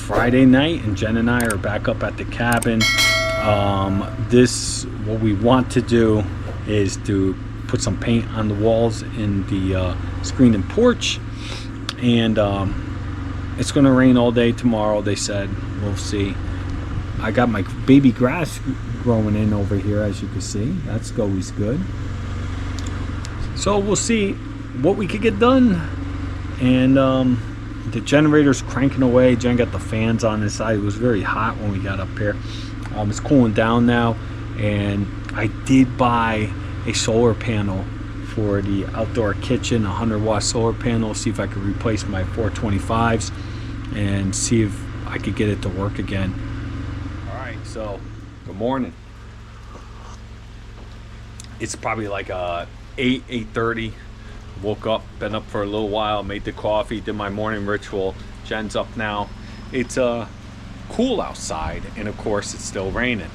Friday night, and Jen and I are back up at the cabin. What we want to do is to put some paint on the walls in the screen and porch, and it's going to rain all day tomorrow, they said. We'll see. I got my baby grass growing in over here, as you can see. That's always good. So we'll see what we could get done. And the generator's cranking away. Jen got the fans on this side. It was very hot when we got up here. It's cooling down now. And I did buy a solar panel for the outdoor kitchen, a 100-watt solar panel. See if I could replace my 425s and see if I could get it to work again. All right, so good morning. It's probably like 8:30. Woke up, been up for a little while, made the coffee, did my morning ritual. Jen's up now. It's cool outside, and of course it's still raining.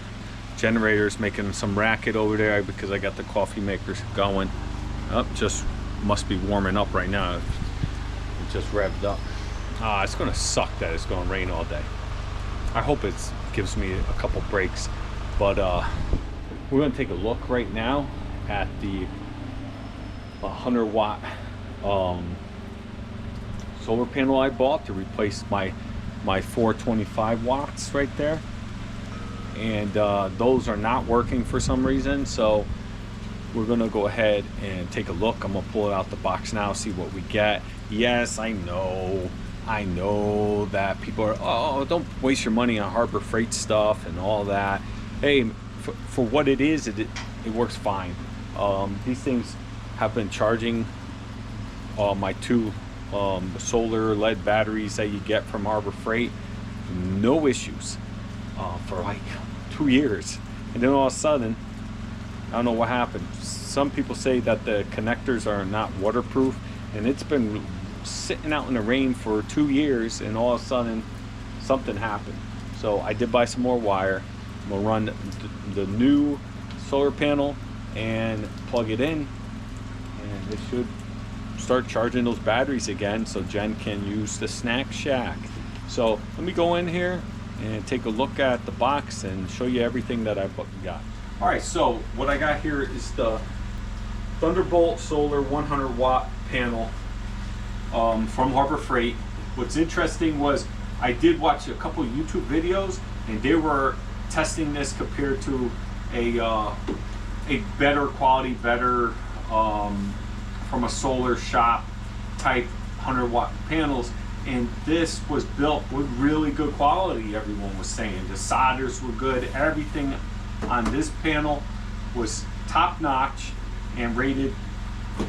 Generator's making some racket over there because I got the coffee makers going. Just must be warming up right now. It just revved up. It's gonna suck that it's gonna rain all day. I hope it gives me a couple breaks, but we're gonna take a look right now at the 100-watt solar panel I bought to replace my 425 watts right there, and those are not working for some reason. So we're gonna go ahead and take a look. I'm gonna pull it out the box now, see what we get. Yes, I know that people are, oh, don't waste your money on Harbor Freight stuff and all that. Hey, for what it is, it works fine. These things have been charging my two solar lead batteries that you get from Harbor Freight, no issues, for like 2 years. And then all of a sudden, I don't know what happened. Some people say that the connectors are not waterproof, and it's been sitting out in the rain for 2 years, and all of a sudden something happened. So I did buy some more wire. I'm gonna run the new solar panel and plug it in, and it should start charging those batteries again, so Jen can use the snack shack. So let me go in here and take a look at the box and show you everything that I got. All right, so what I got here is the Thunderbolt Solar 100-watt panel from Harbor Freight. What's interesting was I did watch a couple YouTube videos, and they were testing this compared to a better quality, from a solar shop type 100-watt panels, and this was built with really good quality. Everyone was saying the solders were good. Everything on this panel was top notch and rated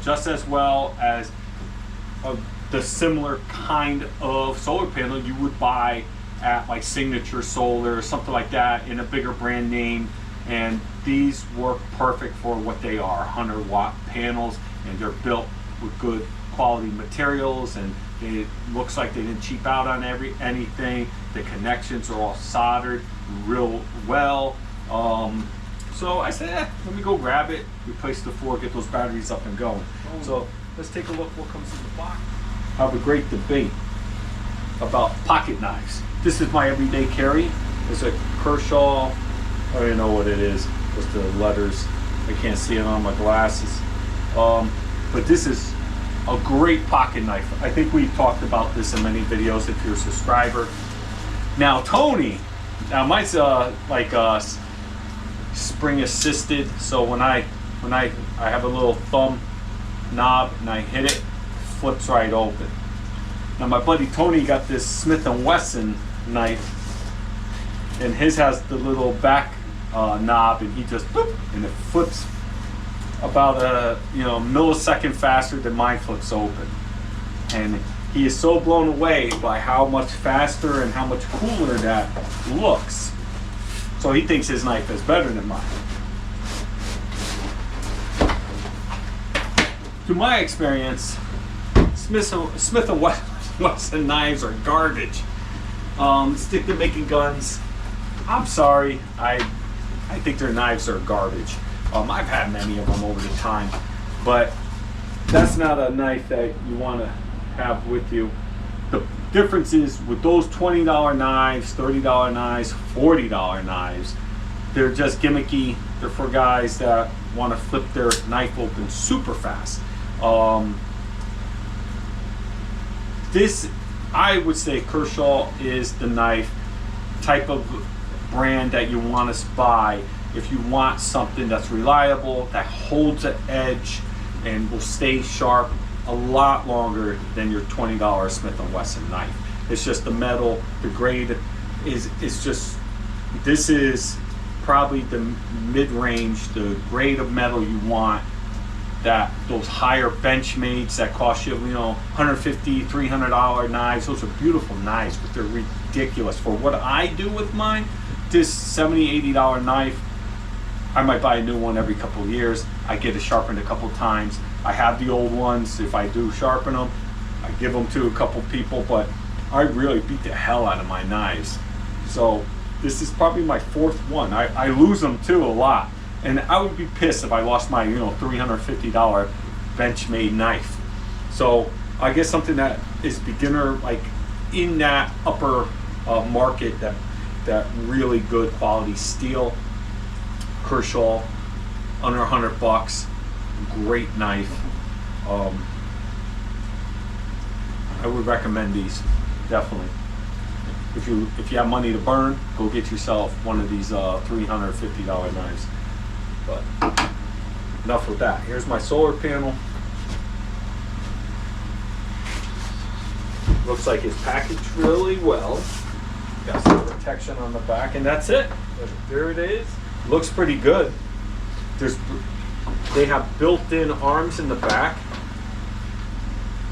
just as well as the similar kind of solar panel you would buy at like Signature Solar or something like that in a bigger brand name. And these work perfect for what they are, 100-watt panels, and they're built with good quality materials, and it looks like they didn't cheap out on anything. The connections are all soldered real well. So I said, let me go grab it, replace the 4, get those batteries up and going. So let's take a look what comes in the box. I have a great debate about pocket knives. This is my everyday carry. It's a Kershaw, I don't even know what it is. What's the letters? I can't see it on my glasses. But this is a great pocket knife. I think we've talked about this in many videos if you're a subscriber. Now Tony, mine's like spring assisted, so when I have a little thumb knob and I hit it, flips right open. Now my buddy Tony got this Smith & Wesson knife, and his has the little back knob, and he just boop, and it flips about a millisecond faster than mine flips open. And he is so blown away by how much faster and how much cooler that looks. So he thinks his knife is better than mine. Through my experience, Smith & Wesson knives are garbage. Stick to making guns. I'm sorry, I think their knives are garbage. I've had many of them over the time, but that's not a knife that you want to have with you. The difference is with those $20 knives, $30 knives, $40 knives, they're just gimmicky. They're for guys that want to flip their knife open super fast. This, I would say Kershaw is the knife type of brand that you want to buy if you want something that's reliable, that holds an edge and will stay sharp a lot longer than your $20 Smith & Wesson knife. It's just the metal, the grade is just, this is probably the mid-range, the grade of metal you want, that those higher Benchmates that cost you, $150, $300 knives. Those are beautiful knives, but they're ridiculous. For what I do with mine, this $70, $80 knife, I might buy a new one every couple of years. I get it sharpened a couple times. I have the old ones. If I do sharpen them, I give them to a couple people, but I really beat the hell out of my knives. So this is probably my fourth one. I lose them too a lot. And I would be pissed if I lost my, $350 Benchmade knife. So I guess something that is beginner, like in that upper market, that really good quality steel. Kershaw, under $100, great knife. I would recommend these, definitely. If you have money to burn, go get yourself one of these $350 knives. But enough with that. Here's my solar panel. Looks like it's packaged really well. Got some protection on the back, and that's it. There it is. Looks pretty good. They have built-in arms in the back,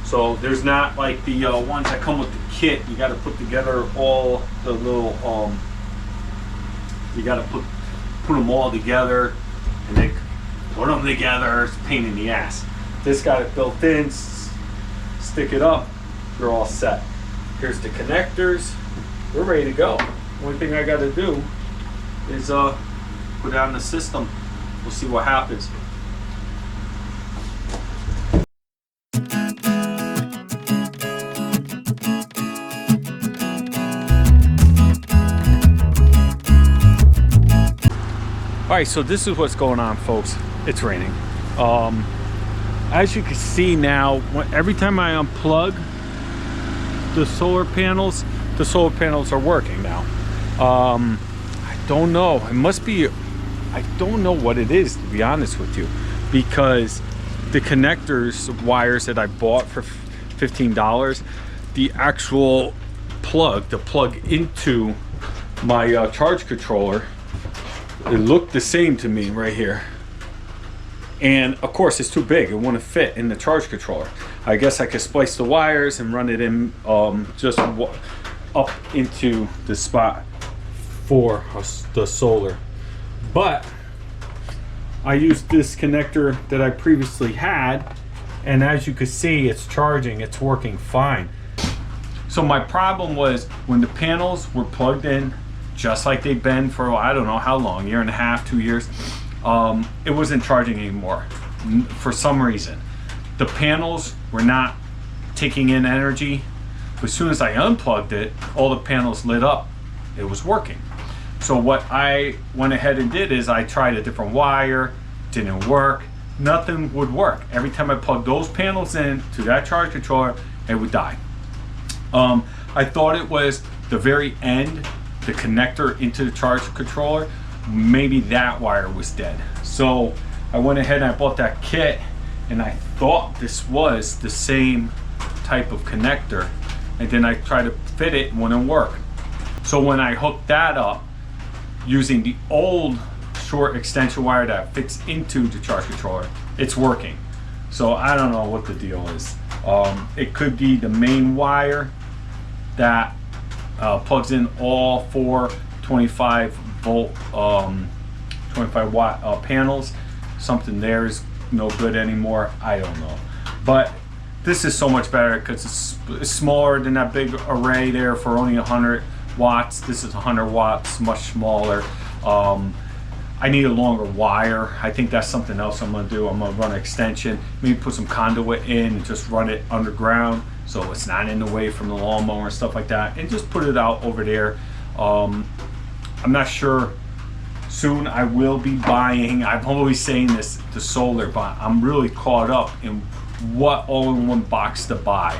so there's not like the ones that come with the kit. You got to put together all the little you got to put them all together, and they put them together. It's a pain in the ass. This got it built in. Stick it up, you're all set. Here's the connectors. We're ready to go. Only thing I got to do is put it on the system. We'll see what happens. All right, so this is what's going on, folks. It's raining. As you can see now, every time I unplug the solar panels are working now. I don't know. It must be, I don't know what it is, to be honest with you, because the connectors, wires that I bought for $15, the actual plug, the plug into my charge controller, it looked the same to me right here. And of course it's too big, it wouldn't fit in the charge controller. I guess I could splice the wires and run it in just up into the spot for the solar. But I used this connector that I previously had, and as you can see, it's charging, it's working fine. So my problem was when the panels were plugged in just like they've been for I don't know how long, 1.5 to 2 years, it wasn't charging anymore for some reason. The panels were not taking in energy. As soon as I unplugged it, all the panels lit up. It was working. So what I went ahead and did is I tried a different wire, didn't work. Nothing would work. Every time I plugged those panels in to that charge controller, it would die. I thought it was the very end, the connector into the charge controller, maybe that wire was dead. So I went ahead and I bought that kit, and I thought this was the same type of connector, and then I tried to fit it, wouldn't work. So when I hooked that up using the old short extension wire that fits into the charge controller, it's working. So I don't know what the deal is. It could be the main wire that plugs in all 4 25 volt 25 watt panels. Something there is no good anymore. I don't know, but this is so much better because it's smaller than that big array there for only 100 watts. This is 100 watts, much smaller. I need a longer wire. I think that's something else I'm gonna do. I'm gonna run an extension, maybe put some conduit in and just run it underground so it's not in the way from the lawnmower and stuff like that, and just put it out over there. I'm not sure. Soon I will be buying, I'm always saying this, the solar, but I'm really caught up in what all-in-one box to buy.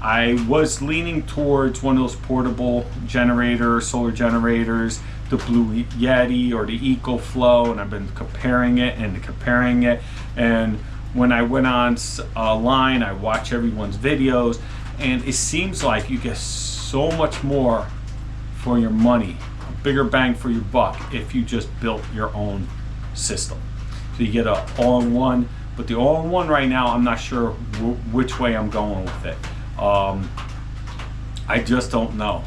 I was leaning towards one of those portable generators, solar generators, the Blue Yeti or the EcoFlow, and I've been comparing it. And when I went online, I watch everyone's videos, and it seems like you get so much more for your money, a bigger bang for your buck, if you just built your own system. So you get an all-in-one, but the all-in-one right now, I'm not sure which way I'm going with it. I just don't know.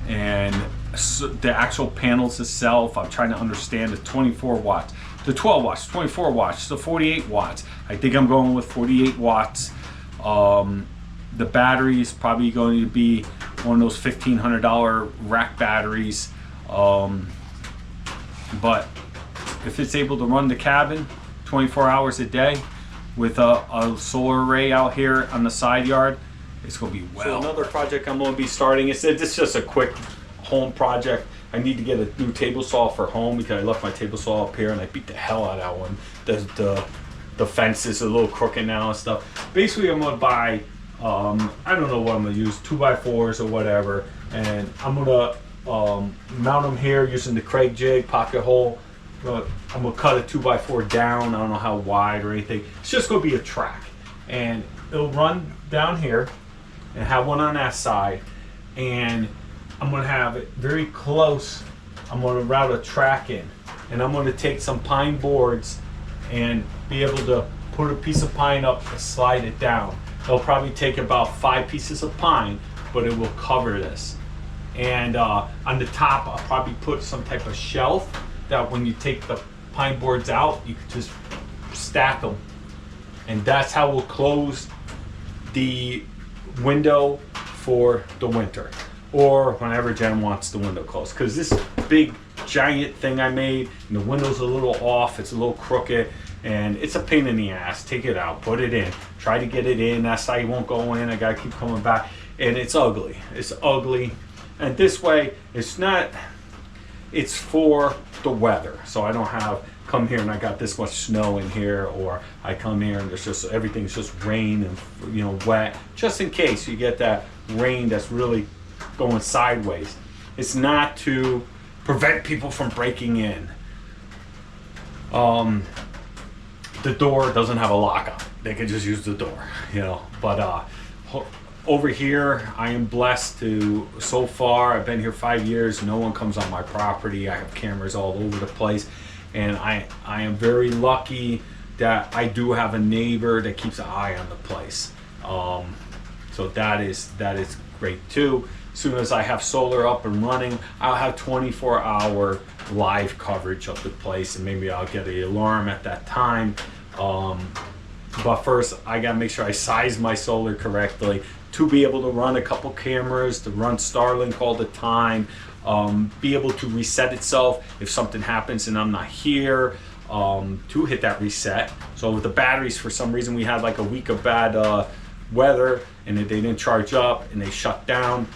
And so the actual panels itself, I'm trying to understand the 24 watts, the 12 watts, 24 watts, the 48 watts. I think I'm going with 48 watts. The battery is probably going to be one of those $1,500 rack batteries. But if it's able to run the cabin 24 hours a day with a solar array out here on the side yard, it's going to be well. So another project I'm going to be starting, it's just a quick home project. I need to get a new table saw for home because I left my table saw up here and I beat the hell out of that one. The fence is a little crooked now and stuff. Basically, I'm going to buy, I don't know what I'm going to use, 2x4s or whatever, and I'm going to mount them here using the Craig jig pocket hole. I'm going to cut a 2x4 down. I don't know how wide or anything. It's just going to be a track, and it'll run down here and have one on that side, and I'm going to have it very close. I'm going to route a track in, and I'm going to take some pine boards and be able to put a piece of pine up and slide it down. It'll probably take about 5 pieces of pine, but it will cover this. And on the top, I'll probably put some type of shelf that when you take the pine boards out, you can just stack them. And that's how we'll close the window for the winter, or whenever Jen wants the window closed. Because this big giant thing I made, and the window's a little off, it's a little crooked, and it's a pain in the ass. Take it out, put it in, try to get it in, that side won't go in, I gotta keep coming back, and it's ugly. It's ugly. And this way, it's not, it's for the weather. So I don't have, come here and I got this much snow in here, or I come here and there's just, everything's just rain and, you know, wet, just in case you get that rain that's really going sideways. It's not to prevent people from breaking in. The door doesn't have a lock on it. They can just use the door, you know. But over here, I am blessed to, so far, I've been here 5 years, no one comes on my property. I have cameras all over the place, and I am very lucky that I do have a neighbor that keeps an eye on the place. So that is great too. As soon as I have solar up and running, I'll have 24-hour live coverage of the place, and maybe I'll get an alarm at that time. But first, I gotta make sure I size my solar correctly to be able to run a couple cameras, to run Starlink all the time, be able to reset itself if something happens and I'm not here, to hit that reset. So with the batteries, for some reason, we had like a week of bad weather, and they didn't charge up and they shut down.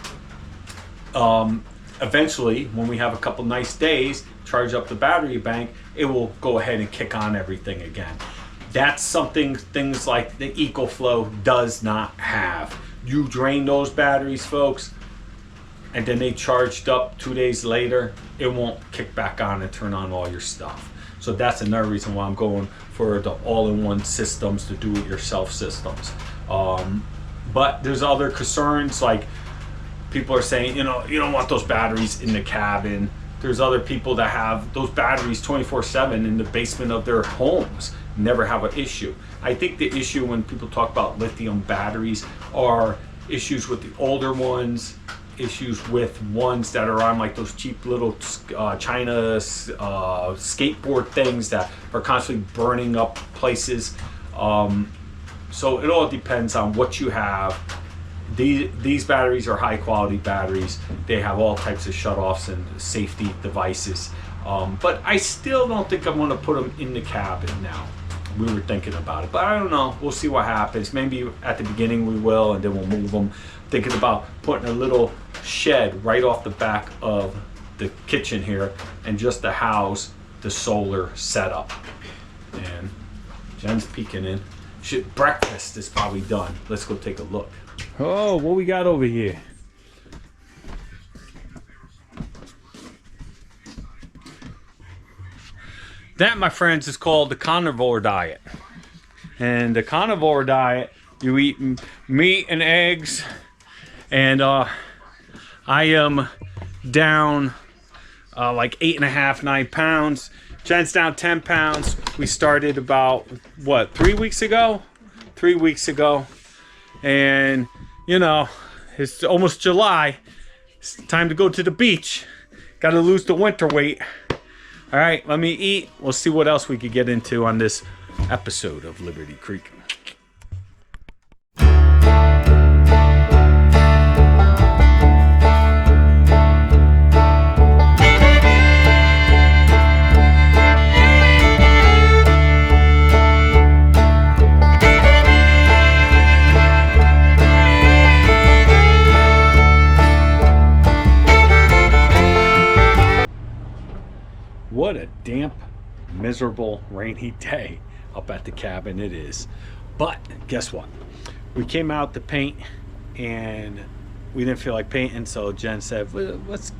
Eventually, when we have a couple nice days, charge up the battery bank, it will go ahead and kick on everything again. That's something things like the EcoFlow does not have. You drain those batteries, folks, and then they charged up 2 days later, it won't kick back on and turn on all your stuff. So that's another reason why I'm going for the all-in-one systems, the do-it-yourself systems. But there's other concerns, like people are saying, you know, you don't want those batteries in the cabin. There's other people that have those batteries 24/7 in the basement of their homes, never have an issue. I think the issue when people talk about lithium batteries are issues with the older ones, issues with ones that are on like those cheap little China skateboard things that are constantly burning up places. So it all depends on what you have. These batteries are high quality batteries. They have all types of shutoffs and safety devices. But I still don't think I'm going to put them in the cabin now. we were thinking about it, but I don't know. We'll see what happens. Maybe at the beginning we will, and then we'll move them. Thinking about putting a little shed right off the back of the kitchen here, and just to house the solar setup. And Jen's peeking in. Breakfast is probably done. Let's go take a look. Oh, what we got over here? That, my friends, is called the carnivore diet. And the carnivore diet, you eat meat and eggs. And I am down like 8.5, 9 pounds. Jen's down 10 pounds. We started about, what, 3 weeks ago? 3 weeks ago. And, you know, it's almost July. It's time to go to the beach. Got to lose the winter weight. All right, let me eat. We'll see what else we could get into on this episode of Liberty Creek. What a damp, miserable, rainy day up at the cabin it is. But guess what? We came out to paint and we didn't feel like painting, so Jen said, well, let's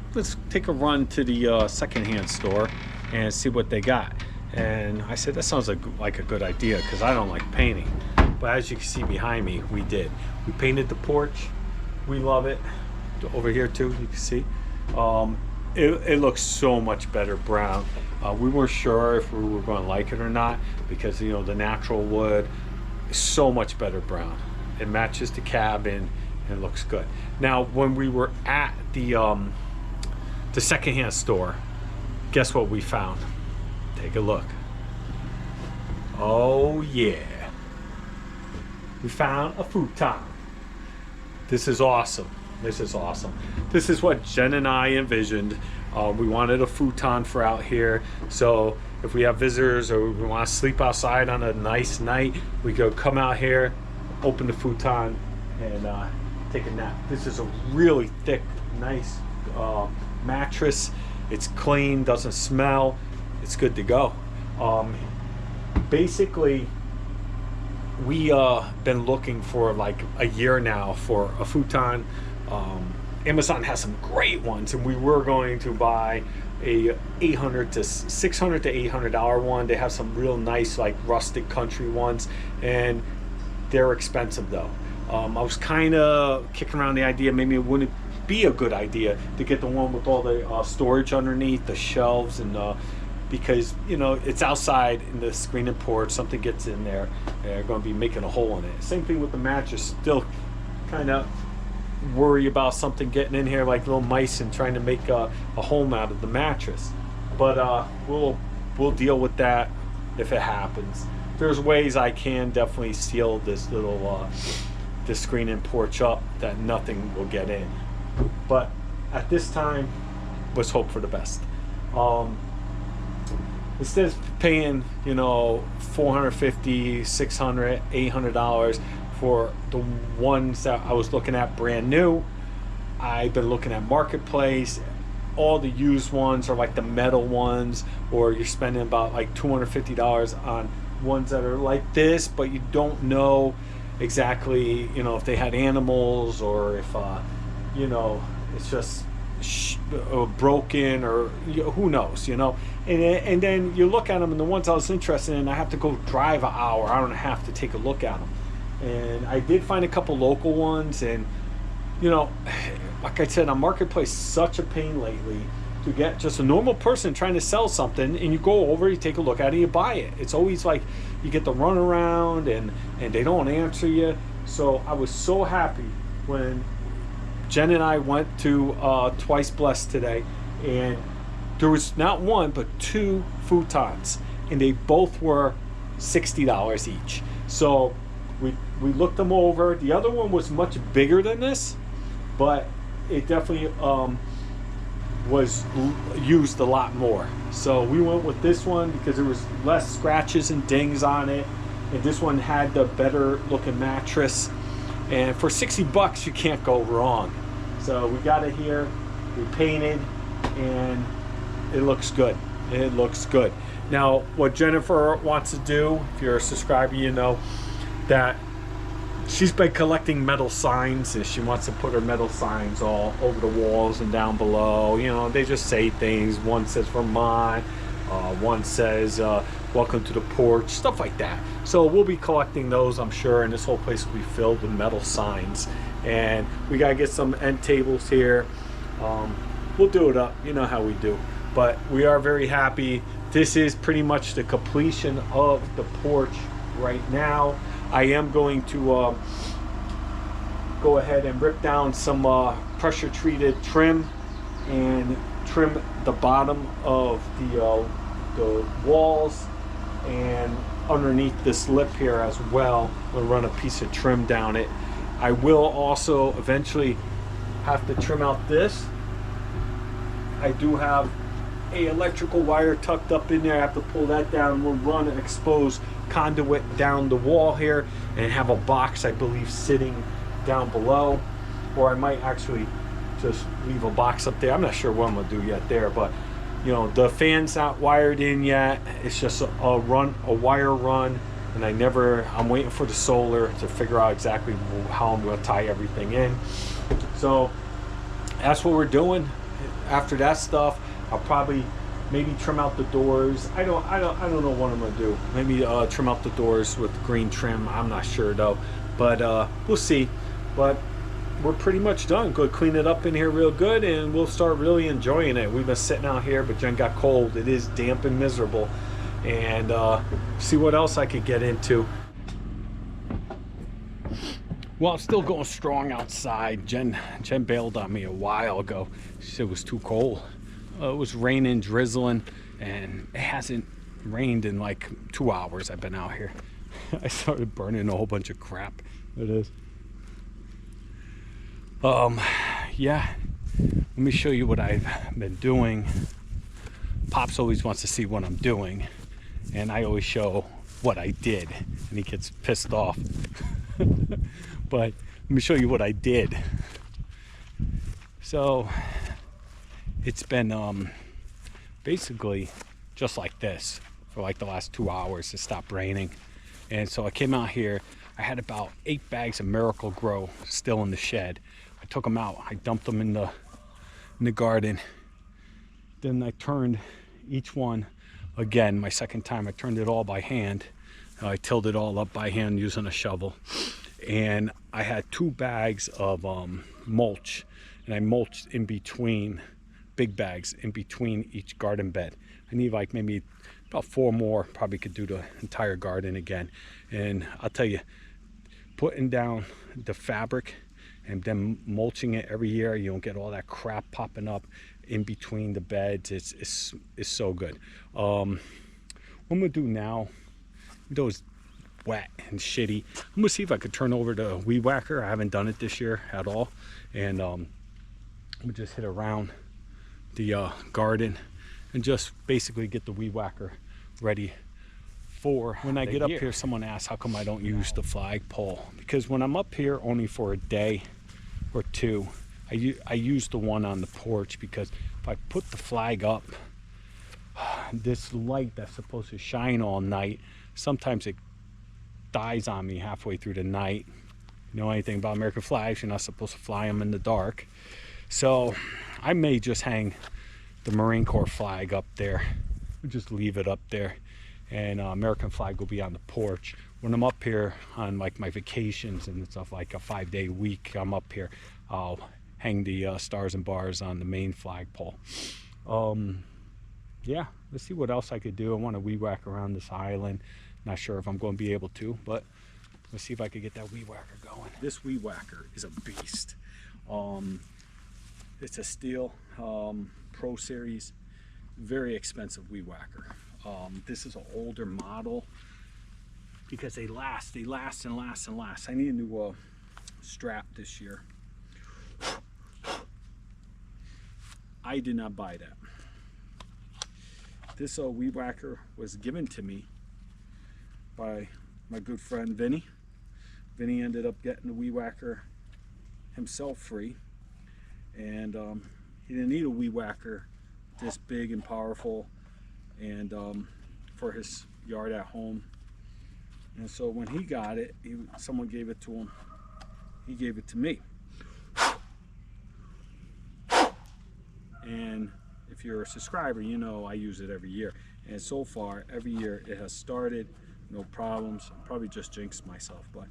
take a run to the secondhand store and see what they got. And I said, that sounds like a good idea, because I don't like painting. But as you can see behind me, we did. We painted the porch. We love it. Over here too, you can see. It looks so much better brown. We weren't sure if we were going to like it or not, because, you know, the natural wood is so much better brown. It matches the cabin and it looks good. Now, when we were at the secondhand store, guess what we found? Take a look. Oh yeah, we found a futon. This is awesome. This is awesome. This is what Jen and I envisioned. We wanted a futon for out here, so if we have visitors or we want to sleep outside on a nice night, we could come out here, open the futon, and take a nap. This is a really thick, nice mattress. It's clean, doesn't smell. It's good to go. Basically, we been looking for like a year now for a futon. Amazon has some great ones, and we were going to buy a $600 to $800 one. They have some real nice, like, rustic country ones, and they're expensive though. I was kind of kicking around the idea maybe it wouldn't be a good idea to get the one with all the storage underneath, the shelves, and because, you know, it's outside in the screen and porch, something gets in there, they're going to be making a hole in it. Same thing with the mattress. Still kind of worry about something getting in here, like little mice, and trying to make a home out of the mattress. But we'll deal with that if it happens. There's ways I can definitely seal this little this screen and porch up that nothing will get in. But at this time, let's hope for the best. Instead of paying, you know, $450, $600, $800 for the ones that I was looking at brand new, I've been looking at Marketplace. All the used ones are like the metal ones, or you're spending about like $250 on ones that are like this, but you don't know exactly, you know, if they had animals, or if you know, it's just broken, or who knows, you know. And then you look at them, and the ones I was interested in, I have to go drive an hour, hour and a half to take a look at them. And I did find a couple local ones, and, you know, like I said, on Marketplace, such a pain lately to get just a normal person trying to sell something, and you go over, you take a look at it, you buy it. It's always like you get the runaround, and they don't answer you. So I was so happy when Jen and I went to Twice Blessed today, and there was not one but two futons, and they both were $60 each. So we looked them over. The other one was much bigger than this, but it definitely was used a lot more. So we went with this one because there was less scratches and dings on it, and this one had the better looking mattress, and for 60 bucks you can't go wrong. So we got it here, we painted, and it looks good. It looks good. Now what Jennifer wants to do, if you're a subscriber, you know that she's been collecting metal signs, and she wants to put her metal signs all over the walls and down below. You know, they just say things. One says Vermont, one says welcome to the porch, stuff like that. So we'll be collecting those, I'm sure, and this whole place will be filled with metal signs. And we gotta get some end tables here. We'll do it up, you know how we do. But we are very happy. This is pretty much the completion of the porch right now. I am going to go ahead and rip down some pressure treated trim and trim the bottom of the walls and underneath this lip here as well. We'll run a piece of trim down it. I will also eventually have to trim out this. I do have a electrical wire tucked up in there. I have to pull that down. We'll run an exposed conduit down the wall here and have a box, I believe, sitting down below, or I might actually just leave a box up there. I'm not sure what I'm gonna do yet there, but you know, the fan's not wired in yet. It's just a wire run, and I'm waiting for the solar to figure out exactly how I'm gonna tie everything in. So that's what we're doing. After that stuff, I'll probably maybe trim out the doors. I don't know what I'm gonna do. Maybe trim out the doors with green trim. I'm not sure though, but we'll see. But we're pretty much done. Go clean it up in here real good, and we'll start really enjoying it. We've been sitting out here, but Jen got cold. It is damp and miserable, and see what else I could get into. Well, I'm still going strong outside. Jen bailed on me a while ago. She said it was too cold. It was raining, drizzling, and it hasn't rained in like 2 hours I've been out here. I started burning a whole bunch of crap. It is. Yeah, let me show you what I've been doing. Pops always wants to see what I'm doing, and I always show what I did, and he gets pissed off. But let me show you what I did. So it's been basically just like this for like the last 2 hours. It stopped raining, and so I came out here. I had about 8 bags of Miracle Grow still in the shed. I took them out. I dumped them in the garden. Then I turned each one again. My second time, I turned it all by hand. I tilled it all up by hand using a shovel, and I had 2 bags of mulch, and I mulched in between, big bags in between each garden bed. I need like maybe about 4 more. Probably could do the entire garden again. And I'll tell you, putting down the fabric and then mulching it every year, you don't get all that crap popping up in between the beds. It's so good. What I'm gonna do now, though it's wet and shitty, I'm gonna see if I could turn over the weed whacker. I haven't done it this year at all, and I'm gonna just hit around the garden and just basically get the weed whacker ready for when I get up here. Someone asked how come I don't use the flagpole, because when I'm up here only for a day or two, I use the one on the porch, because if I put the flag up, this light that's supposed to shine all night, sometimes it dies on me halfway through the night. You know anything about American flags, you're not supposed to fly them in the dark. So I may just hang the Marine Corps flag up there. We'll just leave it up there, and American flag will be on the porch. When I'm up here on like my vacations and stuff, like a 5-day week, I'm up here, I'll hang the stars and bars on the main flagpole. Yeah, let's see what else I could do. I want to weed whack around this island. Not sure if I'm going to be able to, but let's see if I could get that weed whacker going. This weed whacker is a beast. It's a steel Pro Series, very expensive weed whacker. This is an older model because they last and last and last. I need a new strap this year. I did not buy that. This weed whacker was given to me by my good friend Vinny. Vinny ended up getting the weed whacker himself free, and he didn't need a weed whacker this big and powerful and for his yard at home. And so when he got it, someone gave it to him. He gave it to me. And if you're a subscriber, you know I use it every year. And so far, every year it has started, no problems. I probably just jinxed myself, but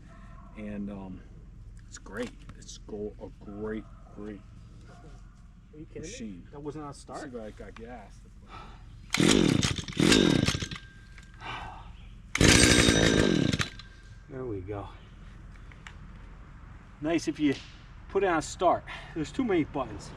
it's great. It's a great Are you kidding machine. me? That wasn't on start? See if I got gas. There we go. Nice if you put it on start. There's too many buttons.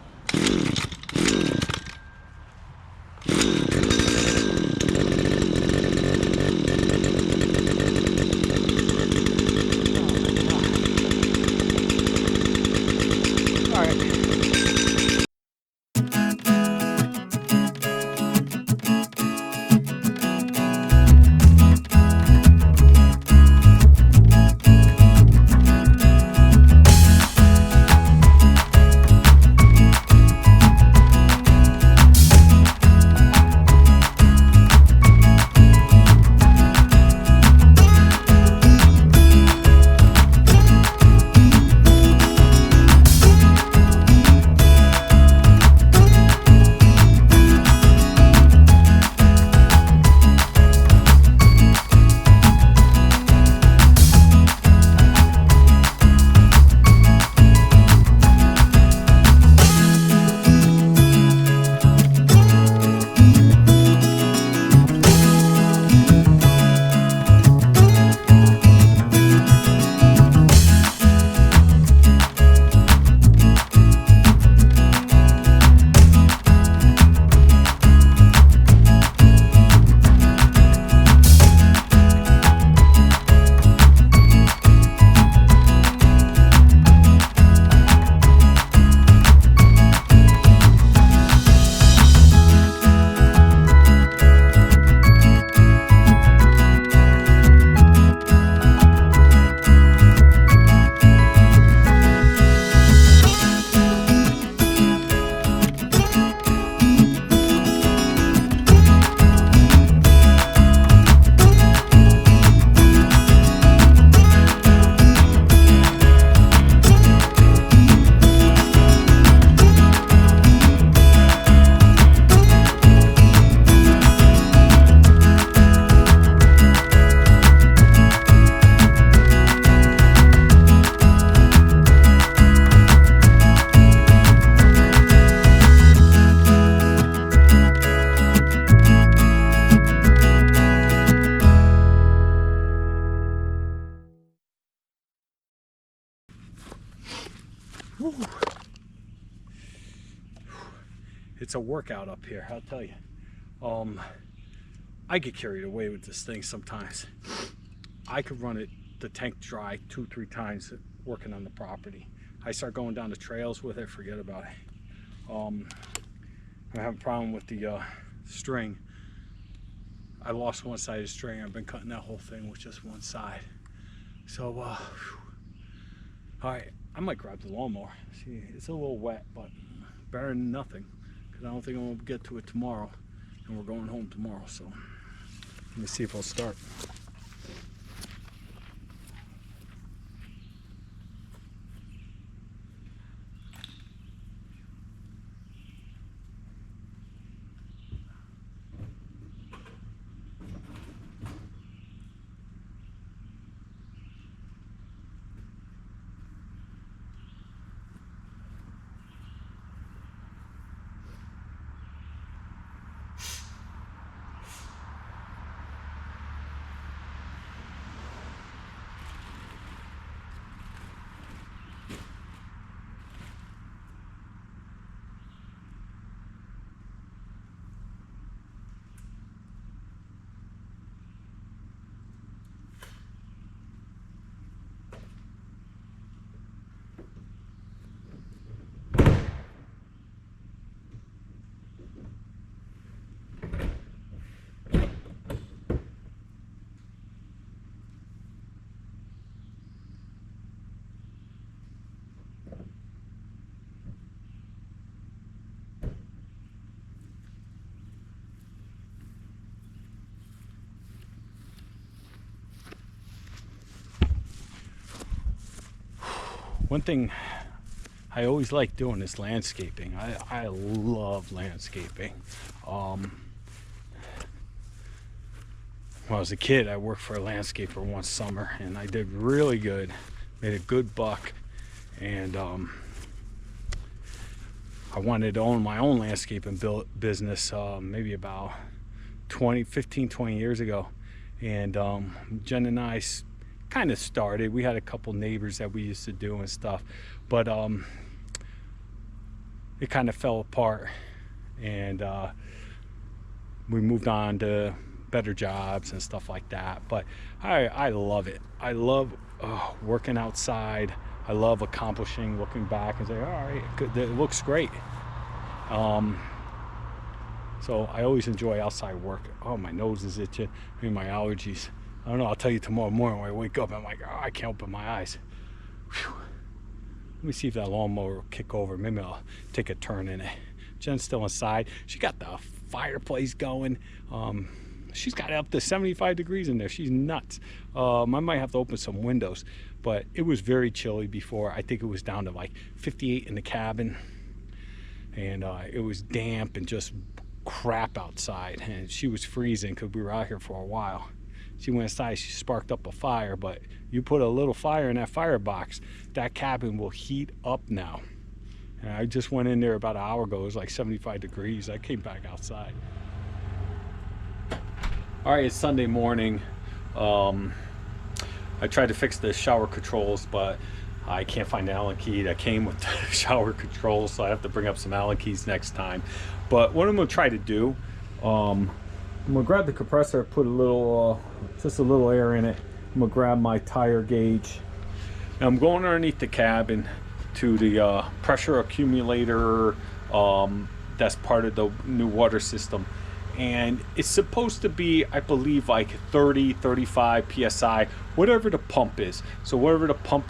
It's a workout up here, I'll tell you. I get carried away with this thing sometimes. I could run the tank dry 2-3 times working on the property. I start going down the trails with it, forget about it. I have a problem with the string. I lost one side of the string. I've been cutting that whole thing with just one side. So, all right, I might grab the lawnmower. See, it's a little wet, but better than nothing, because I don't think I'm gonna get to it tomorrow, and we're going home tomorrow. So, let me see if I'll start. one thing I always like doing is landscaping. I love landscaping. When I was a kid, I worked for a landscaper one summer, and I did really good, made a good buck, and I wanted to own my own landscaping business maybe about 15, 20 years ago. And Jen and I kind of started. We had a couple neighbors that we used to do and stuff, but it kind of fell apart, and we moved on to better jobs and stuff like that. But I love it. I love working outside. I love accomplishing, looking back and saying, all right, it looks great. So I always enjoy outside work. Oh, my nose is itching. Maybe my allergies. I don't know. I'll tell you tomorrow morning when I wake up. I'm like, oh, I can't open my eyes. Whew. Let me see if that lawnmower will kick over. Maybe I'll take a turn in it. Jen's still inside. She got the fireplace going. She's got it up to 75 degrees in there. She's nuts. I might have to open some windows, but it was very chilly before. I think it was down to like 58 in the cabin, and it was damp and just crap outside, and she was freezing because we were out here for a while. She went inside, she sparked up a fire, but you put a little fire in that firebox, that cabin will heat up now. And I just went in there about an hour ago. It was like 75 degrees. I came back outside. All right, it's Sunday morning. I tried to fix the shower controls, but I can't find the Allen key that came with the shower controls, so I have to bring up some Allen keys next time. But what I'm gonna try to do, I'm gonna grab the compressor, put a little, just a little air in it. I'm gonna grab my tire gauge, and I'm going underneath the cabin to the pressure accumulator that's part of the new water system. And it's supposed to be, I believe, like 30, 35 PSI, whatever the pump is. So whatever the pump,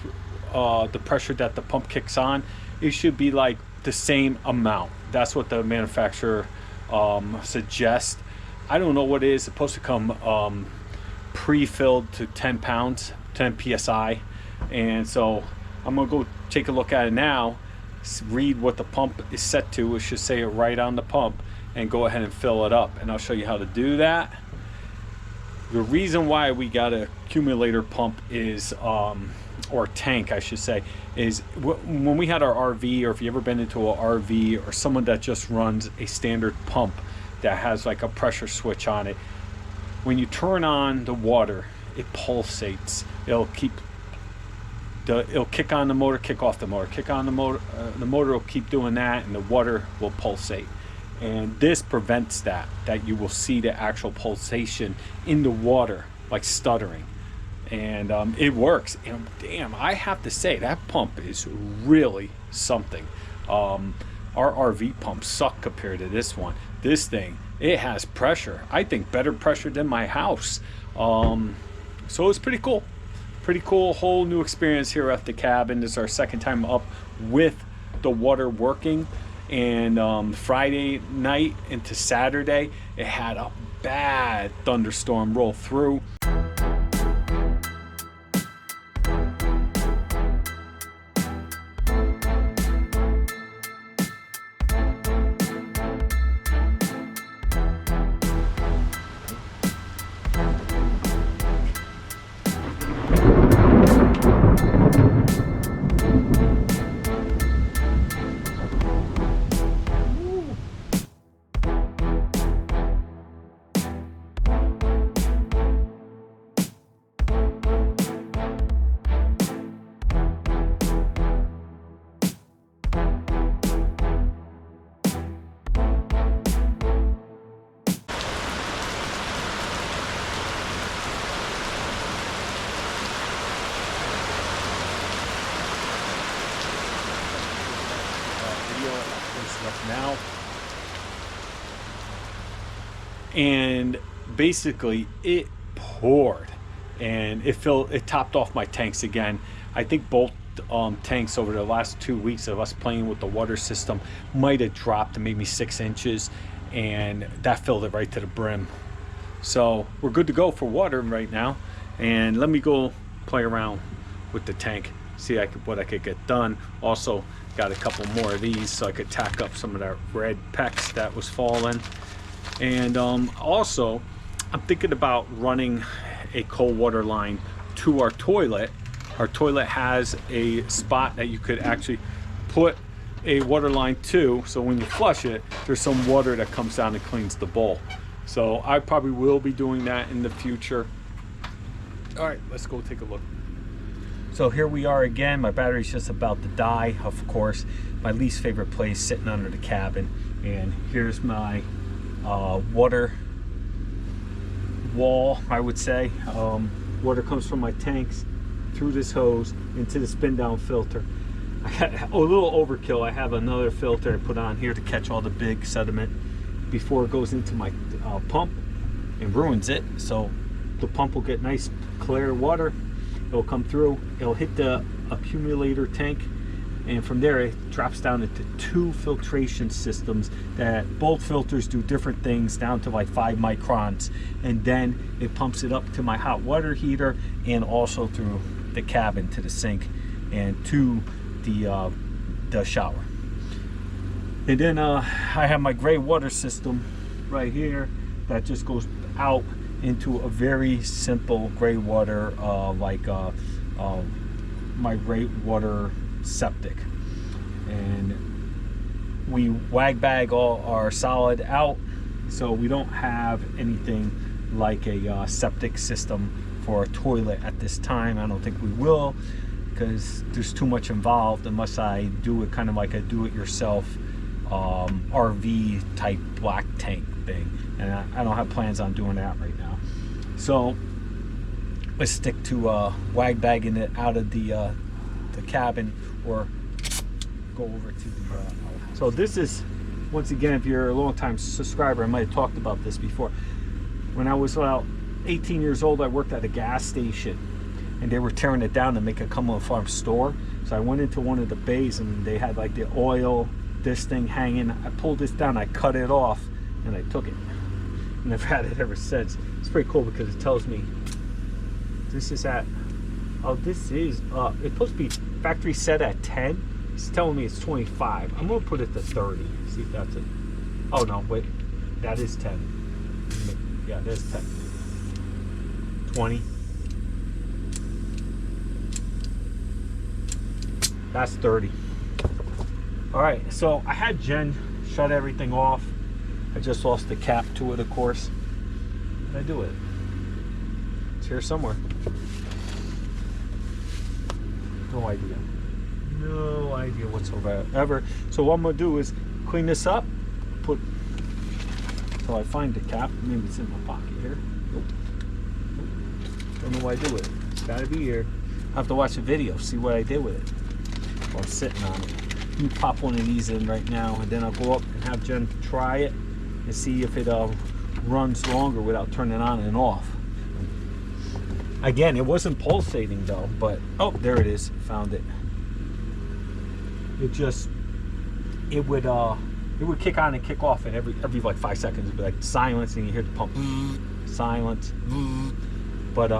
the pressure that the pump kicks on, it should be like the same amount. That's what the manufacturer suggests. I don't know what it is. It's supposed to come pre-filled to 10 pounds, 10 PSI. And so I'm gonna go take a look at it now, read what the pump is set to. It should say it right on the pump, and go ahead and fill it up, and I'll show you how to do that. The reason why we got an accumulator pump is, or tank I should say, is when we had our RV, or if you've ever been into an RV, or someone that just runs a standard pump that has like a pressure switch on it, when you turn on the water, it pulsates. It'll kick on the motor, kick off the motor, kick on the motor will keep doing that, and the water will pulsate. And this prevents that you will see the actual pulsation in the water, like stuttering. And it works. And damn, I have to say, that pump is really something. Our RV pumps suck compared to this one. This thing, it has pressure. I think better pressure than my house. So it's pretty cool. Pretty cool, whole new experience here at the cabin. This is our second time up with the water working. And Friday night into Saturday, it had a bad thunderstorm roll through. Now, and basically it poured, and it topped off my tanks again. I think both tanks over the last 2 weeks of us playing with the water system might have dropped maybe 6 inches, and that filled it right to the brim. So we're good to go for water right now, and let me go play around with the tank, see what I could get done. Also got a couple more of these so I could tack up some of that red PEX that was falling. And also I'm thinking about running a cold water line to our toilet. Our toilet has a spot that you could actually put a water line to, so when you flush it, there's some water that comes down and cleans the bowl. So I probably will be doing that in the future. All right, let's go take a look. So here we are again. My battery's just about to die, of course. My least favorite place, sitting under the cabin. And here's my water wall, I would say. Water comes from my tanks through this hose into the spin down filter. I got a little overkill. I have another filter I put on here to catch all the big sediment before it goes into my pump and ruins it. So the pump will get nice clear water. It'll come through, it'll hit the accumulator tank, and from there it drops down into 2 filtration systems that both filters do different things down to like 5 microns, and then it pumps it up to my hot water heater and also through the cabin to the sink and to the shower. And then I have my gray water system right here that just goes out into a very simple gray water, my gray water septic. And we wag bag all our solid out, so we don't have anything like a septic system for a toilet at this time. I don't think we will, because there's too much involved unless I do it kind of like a do-it-yourself RV type black tank thing, and I don't have plans on doing that right now. So let's stick to wag bagging it out of the cabin, or go over to the so this is, once again, if you're a long-time subscriber, I might have talked about this before. When I was about 18 years old, I worked at a gas station, and they were tearing it down to make a Cumberland Farm store. So I went into one of the bays, and they had like the oil, this thing hanging. I pulled this down, I cut it off, and I took it. And I've had it ever since. It's pretty cool because it tells me this is at, oh, this is, it's supposed to be factory set at 10. It's telling me it's 25. I'm gonna put it to 30. See if that's it. Oh no, wait, that is 10. Yeah, that's 10. 20. That's 30. All right, so I had Jen shut everything off. I just lost the cap to it, of course. What did I do with it? It's here somewhere. No idea. No idea whatsoever. So what I'm gonna do is clean this up, put, till I find the cap. Maybe it's in my pocket here. Nope. Don't know what I do with it. It's gotta be here. I have to watch the video, see what I did with it while I'm sitting on it. Let me pop one of these in right now, and then I'll go up and have Jen try it and see if it runs longer without turning on and off. Again, it wasn't pulsating though, but oh, there it is. Found it. It would kick on and kick off, and every like 5 seconds it'd be like silence, and you hear the pump silence. But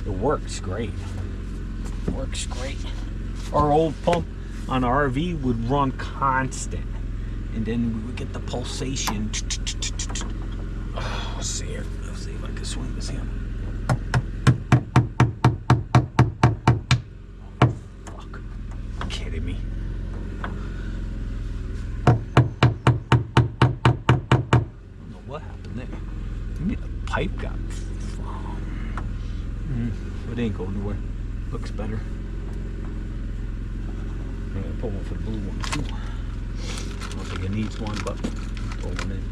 it works great. Works great. Our old pump on our RV would run constant, and then we would get the pulsation. Oh, let's see here. Let's see if I can swing this in. Fuck. You're kidding me. I don't know what happened there. Maybe the pipe got. It ain't going nowhere. Looks better. I'm gonna pull one for the blue one too. I don't think it needs one, but pull one in.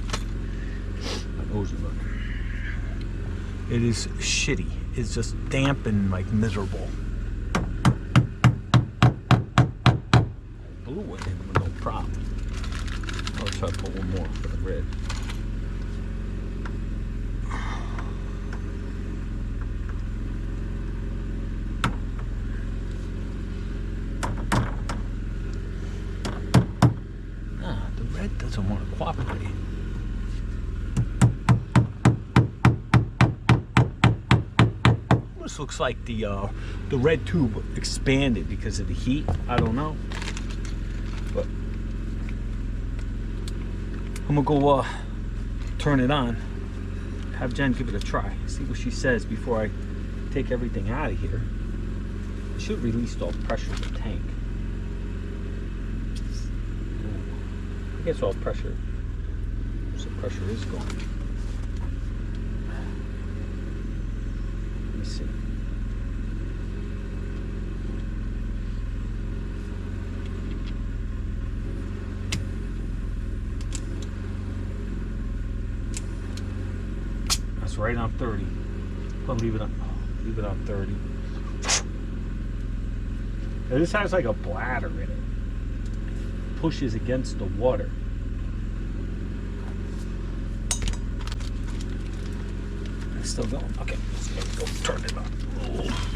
My nose is running. It is shitty. It's just damp and like miserable. Blue one in with no problem. I'll try to pull one more for the red. Doesn't want to cooperate. I'm gonna looks like the red tube expanded because of the heat. I don't know, but I'm gonna go turn it on, have Jen give it a try, see what she says before I take everything out of here. It should release all pressure in the tank. I guess all pressure, so pressure is gone. Let me see. That's right on 30. I'll leave it on 30. Now this has like a bladder in it. Pushes against the water. It's still going. Okay, let's go turn it on. Oh.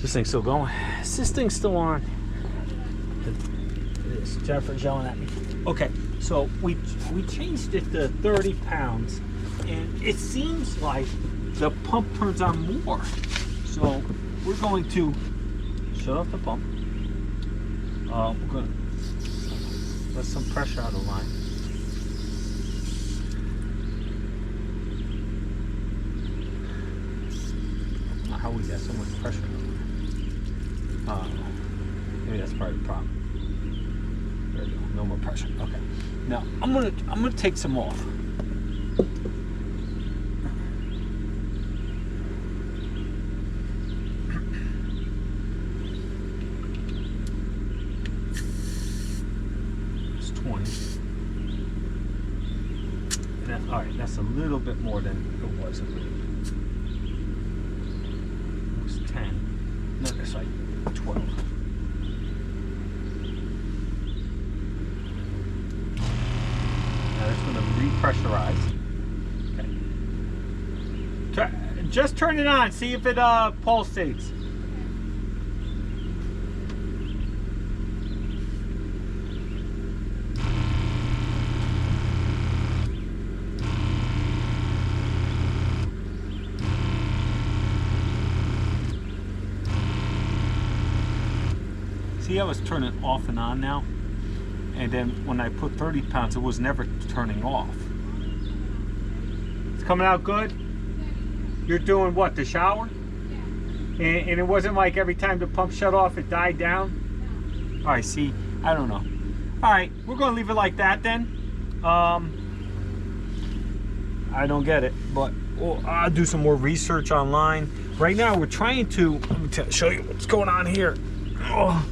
This thing's still going. Is this thing still on? It is. Jennifer's yelling at me. Okay, so we changed it to 30 pounds, and it seems like the pump turns on more. So we're going to shut off the pump. We're going to let some pressure out of the line. I don't know how we got so much pressure. Maybe that's part of the problem. There we go. No more pressure. Okay. Now I'm gonna take some off. It's 20. And that, all right, that's a little bit more than it was. It was 10. No, it's like 12. Now it's going to repressurize. Okay. Just turn it on. See if it pulsates. See how it's turning off and on now? And then when I put 30 pounds, it was never turning off. It's coming out good? You're doing what, the shower? And it wasn't like every time the pump shut off, it died down? All right, see, I don't know. All right, we're gonna leave it like that then. I don't get it, but I'll do some more research online. Right now, we're trying to, let me show you what's going on here. Oh.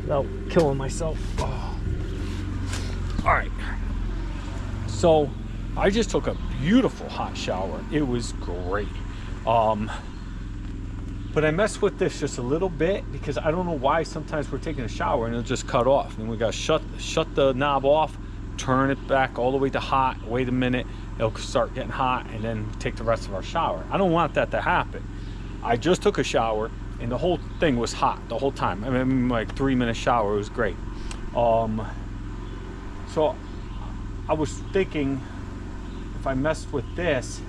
Without killing myself. Oh. All right, so I just took a beautiful hot shower. It was great, but I messed with this just a little bit because I don't know why sometimes we're taking a shower and it'll just cut off, and we got to shut the knob off, turn it back all the way to hot, wait a minute, it'll start getting hot, and then take the rest of our shower. I don't want that to happen. I just took a shower and the whole thing was hot the whole time. I mean, like 3-minute shower, it was great. So I was thinking, if I messed with this,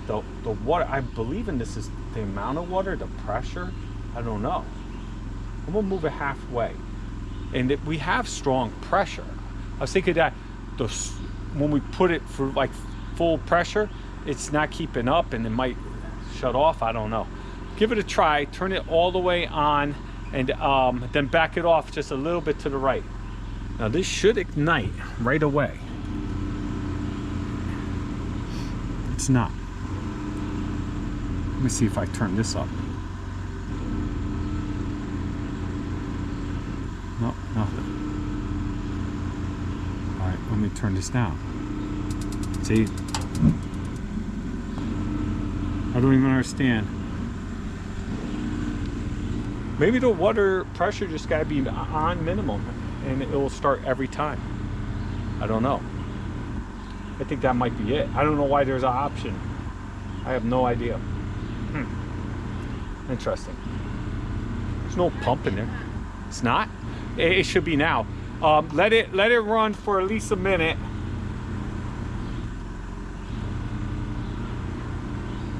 the water, I believe in this is the amount of water, the pressure, I don't know. I'm gonna move it halfway. And we have strong pressure. I was thinking that when we put it for like full pressure, it's not keeping up and it might shut off, I don't know. Give it a try, turn it all the way on, and then back it off just a little bit to the right. Now this should ignite right away. It's not. Let me see if I turn this up. No, nothing. All right, let me turn this down. See? I don't even understand. Maybe the water pressure just gotta be on minimum and it will start every time. I don't know. I think that might be it. I don't know why there's an option. I have no idea. Interesting. There's no pump in there. It's not? It should be now. Let it run for at least a minute.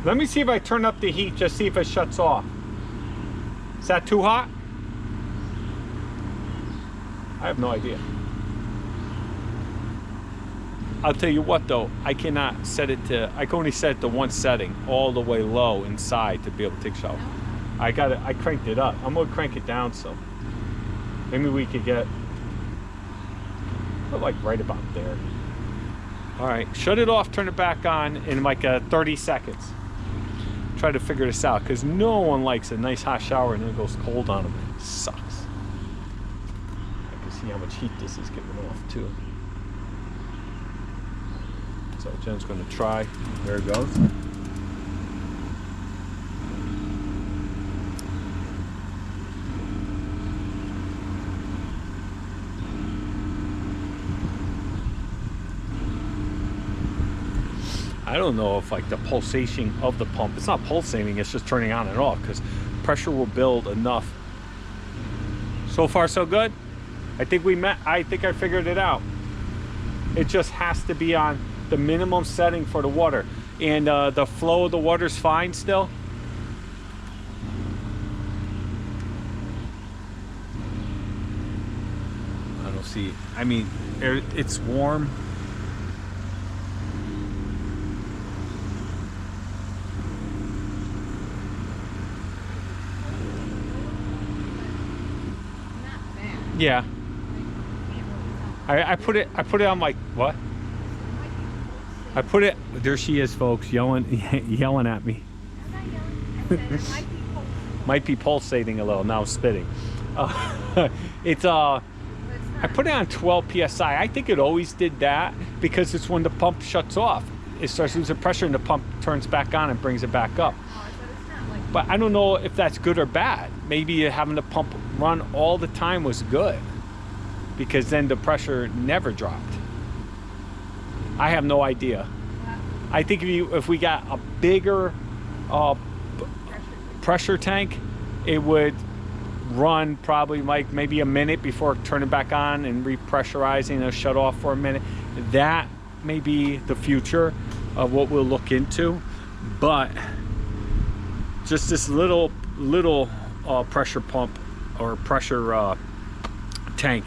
Let me see if I turn up the heat, just see if it shuts off. Is that too hot? I have no idea. I'll tell you what though, I cannot set it to, I can only set it to one setting, all the way low inside to be able to take a shower. I cranked it up. I'm gonna crank it down some. Maybe we could get, like right about there. All right, shut it off, turn it back on in like 30 seconds. Try to figure this out, because no one likes a nice hot shower and then it goes cold on them. It sucks. I can see how much heat this is giving off too. So Jen's going to try. There it goes. I don't know if like the pulsation of the pump, it's not pulsating, it's just turning on and off, because pressure will build enough. So far so good. I think I figured it out. It just has to be on the minimum setting for the water, and the flow of the water's fine still. I don't see, I mean, it's warm. Yeah. I put it on my, what? I put it, there she is, folks, yelling at me. I'm not yelling. I said it might be cold. Might be pulsating a little, now spitting. It's I put it on 12 psi. I think it always did that because it's when the pump shuts off. It starts losing pressure and the pump turns back on and brings it back up. But I don't know if that's good or bad. Maybe having the pump run all the time was good, because then the pressure never dropped. I have no idea. I think if we got a bigger pressure tank, it would run probably like maybe a minute before turning back on and repressurizing or shut off for a minute. That may be the future of what we'll look into. But just this little pressure pump or pressure tank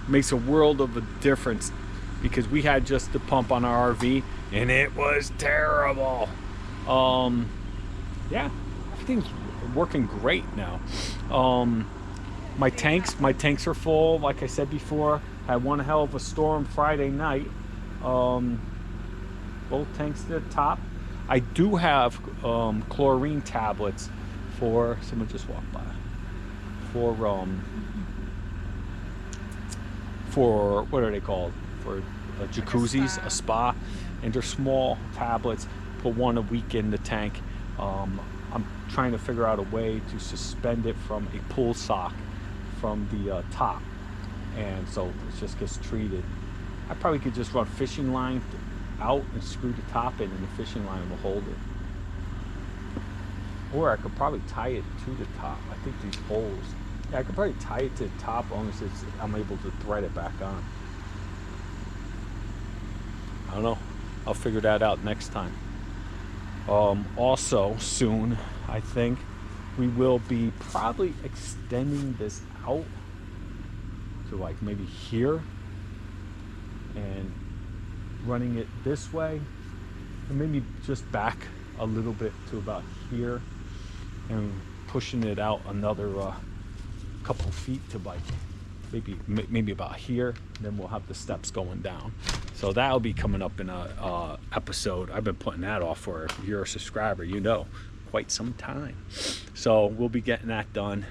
makes a world of a difference, because we had just the pump on our RV and it was terrible. Yeah, everything's working great now. My tanks are full. Like I said before, I had one hell of a storm Friday night. Both tanks to the top. I do have chlorine tablets for, someone just walked by, for what are they called? For jacuzzis, a spa, and they're small tablets. Put one a week in the tank. I'm trying to figure out a way to suspend it from a pull sock from the top, and so it just gets treated. I probably could just run fishing line out and screw the top in, and the fishing line will hold it. Or I could probably tie it to the top. I think these holes. Yeah, I could probably tie it to the top as long as I'm able to thread it back on. I don't know. I'll figure that out next time. Also, soon, I think, we will be probably extending this out to like maybe here and running it this way, and maybe just back a little bit to about here and pushing it out another couple feet to like maybe about here, and then we'll have the steps going down. So that'll be coming up in a episode. I've been putting that off for, if you're a subscriber, you know, quite some time. So we'll be getting that done.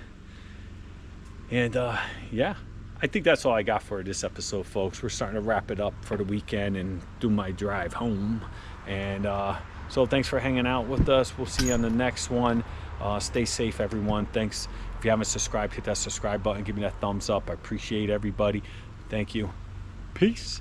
And yeah, I think that's all I got for this episode, folks. We're starting to wrap it up for the weekend and do my drive home. And so thanks for hanging out with us. We'll see you on the next one. Stay safe, everyone. Thanks. If you haven't subscribed, hit that subscribe button. Give me that thumbs up. I appreciate everybody. Thank you. Peace.